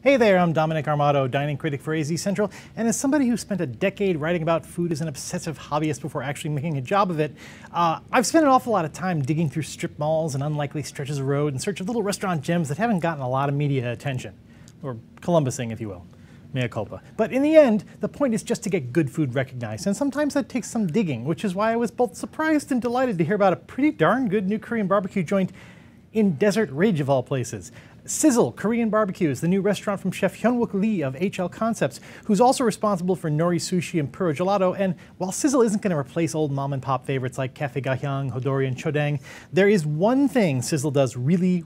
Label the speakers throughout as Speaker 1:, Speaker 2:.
Speaker 1: Hey there, I'm Dominic Armato, dining critic for AZ Central, and as somebody who spent a decade writing about food as an obsessive hobbyist before actually making a job of it, I've spent an awful lot of time digging through strip malls and unlikely stretches of road in search of little restaurant gems that haven't gotten a lot of media attention. Or Columbusing, if you will. Mea culpa. But in the end, the point is just to get good food recognized, and sometimes that takes some digging, which is why I was both surprised and delighted to hear about a pretty darn good new Korean barbecue joint in Desert Ridge, of all places. Sizzle Korean Barbecue is the new restaurant from Chef Hyunwook Lee of HL Concepts, who's also responsible for Nori Sushi and Puro Gelato. And while Sizzle isn't going to replace old mom and pop favorites like Cafe Gahyang, Hodori, and Chodang, there is one thing Sizzle does really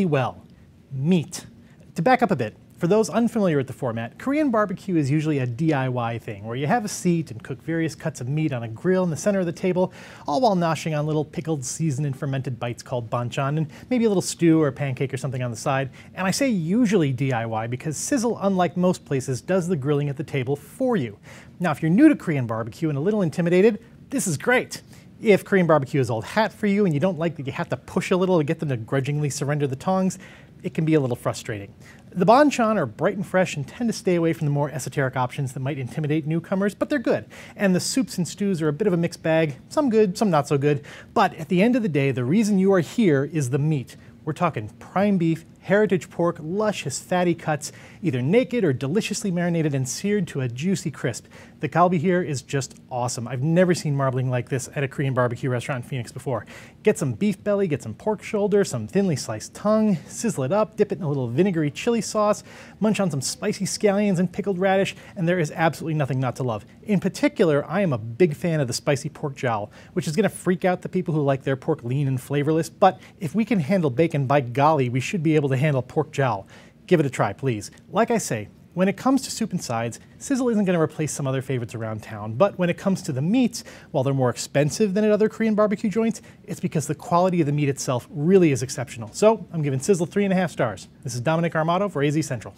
Speaker 1: well: meat. To back up a bit, for those unfamiliar with the format, Korean barbecue is usually a DIY thing, where you have a seat and cook various cuts of meat on a grill in the center of the table, all while noshing on little pickled, seasoned, and fermented bites called banchan, and maybe a little stew or a pancake or something on the side. And I say usually DIY because Sizzle, unlike most places, does the grilling at the table for you. Now, if you're new to Korean barbecue and a little intimidated, this is great. If Korean barbecue is old hat for you and you don't like that you have to push a little to get them to grudgingly surrender the tongs, it can be a little frustrating. The banchan are bright and fresh and tend to stay away from the more esoteric options that might intimidate newcomers, but they're good. And the soups and stews are a bit of a mixed bag, some good, some not so good. But at the end of the day, the reason you are here is the meat. We're talking prime beef, heritage pork, luscious fatty cuts, either naked or deliciously marinated and seared to a juicy crisp. The galbi here is just awesome. I've never seen marbling like this at a Korean barbecue restaurant in Phoenix before. Get some beef belly, get some pork shoulder, some thinly sliced tongue, sizzle it up, dip it in a little vinegary chili sauce, munch on some spicy scallions and pickled radish, and there is absolutely nothing not to love. In particular, I am a big fan of the spicy pork jowl, which is going to freak out the people who like their pork lean and flavorless, but if we can handle bacon, by golly, we should be able to handle pork jowl. Give it a try, please. Like I say, when it comes to soup and sides, Sizzle isn't going to replace some other favorites around town, but when it comes to the meats, while they're more expensive than at other Korean barbecue joints, it's because the quality of the meat itself really is exceptional. So I'm giving Sizzle 3.5 stars. This is Dominic Armato for AZ Central.